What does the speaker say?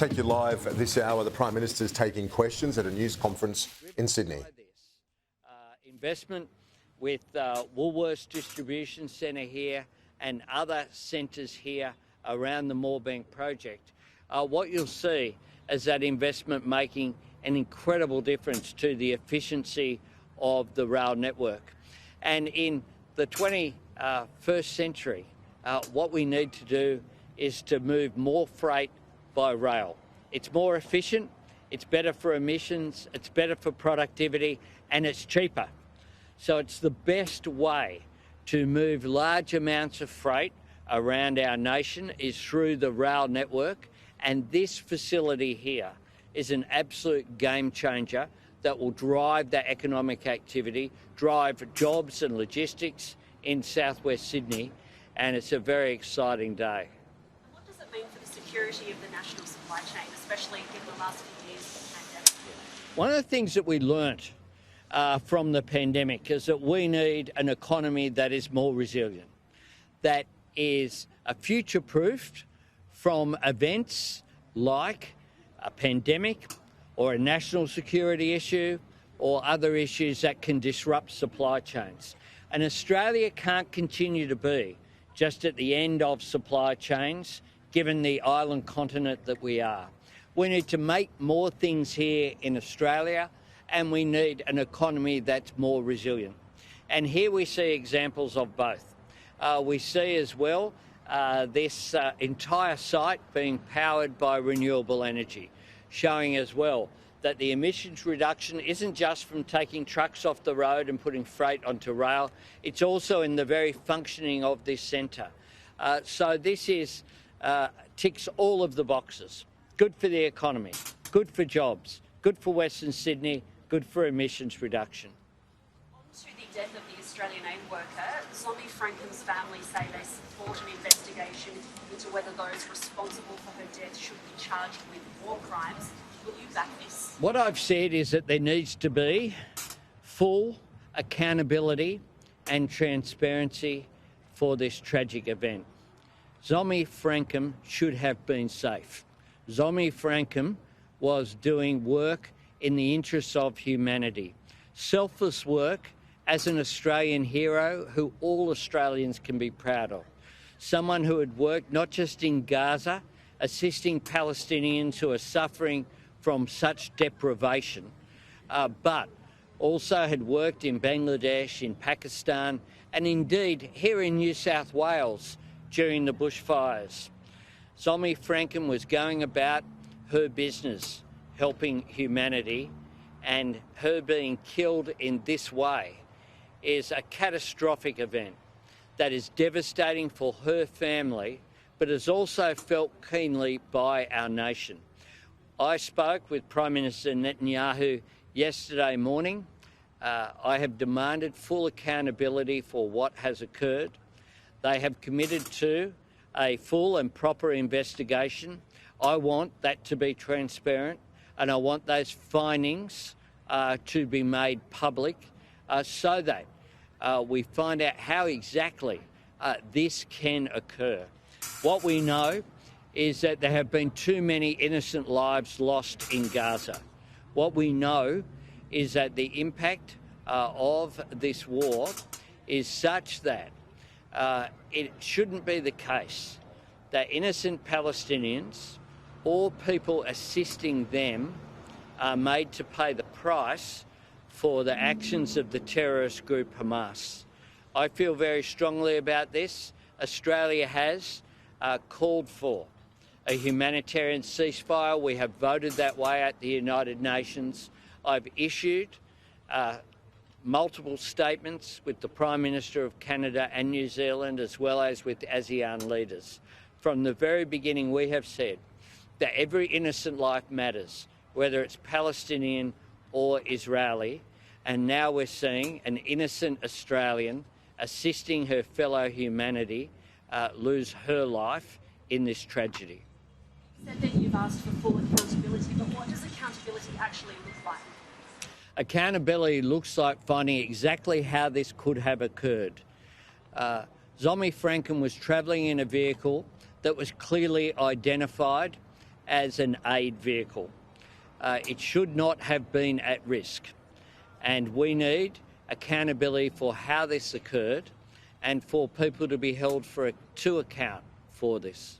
take you live at this hour. The Prime Minister is taking questions at a news conference in Sydney. Investment with Woolworths Distribution Centre here and other centres here around the Moorebank project. What you'll see is that investment making an incredible difference to the efficiency of the rail network. And in the 21st century, what we need to do is to move more freight by rail. It's more efficient, it's better for emissions, it's better for productivity, and it's cheaper. So it's the best way to move large amounts of freight around our nation is through the rail network, and this facility here is an absolute game changer that will drive that economic activity, drive jobs and logistics in southwest Sydney, and it's a very exciting day. What does it mean for the security of the national supply chain, especially in the last few years of the pandemic? One of the things that we learnt from the pandemic is that we need an economy that is more resilient, that is future-proofed from events like a pandemic or a national security issue or other issues that can disrupt supply chains. And Australia can't continue to be just at the end of supply chains, given the island continent that we are. We need to make more things here in Australia, and we need an economy that's more resilient. And here we see examples of both. We see as well this entire site being powered by renewable energy, showing as well that the emissions reduction isn't just from taking trucks off the road and putting freight onto rail, it's also in the very functioning of this centre. So this is ticks all of the boxes. Good for the economy, good for jobs, good for Western Sydney, good for emissions reduction. On to the death of the Australian aid worker, Zomi Frankcom's family say they support an investigation into whether those responsible for her death should be charged with war crimes. Will you back this? What I've said is that there needs to be full accountability and transparency for this tragic event. Zomi Frankcom should have been safe. Zomi Frankcom was doing work in the interests of humanity. Selfless work as an Australian hero who all Australians can be proud of. Someone who had worked not just in Gaza, assisting Palestinians who are suffering from such deprivation, but also had worked in Bangladesh, in Pakistan, and indeed here in New South Wales during the bushfires. Zomi Frankcom was going about her business, helping humanity, and her being killed in this way is a catastrophic event that is devastating for her family, but is also felt keenly by our nation. I spoke with Prime Minister Netanyahu yesterday morning. I have demanded full accountability for what has occurred. They have committed to a full and proper investigation. I want that to be transparent, and I want those findings to be made public so that we find out how exactly this can occur. What we know is that there have been too many innocent lives lost in Gaza. What we know is that the impact of this war is such that it shouldn't be the case that innocent Palestinians or people assisting them are made to pay the price for the actions of the terrorist group Hamas. I feel very strongly about this. Australia has called for a humanitarian ceasefire. We have voted that way at the United Nations. I've issued multiple statements with the Prime Minister of Canada and New Zealand, as well as with ASEAN leaders. From the very beginning, we have said that every innocent life matters, whether it's Palestinian or Israeli, and now we're seeing an innocent Australian assisting her fellow humanity lose her life in this tragedy. You said that you've asked for full accountability, but what does accountability actually look like? Accountability looks like finding exactly how this could have occurred. Zomi Frankcom was travelling in a vehicle that was clearly identified as an aid vehicle. It should not have been at risk, and we need accountability for how this occurred and for people to be held to account for this.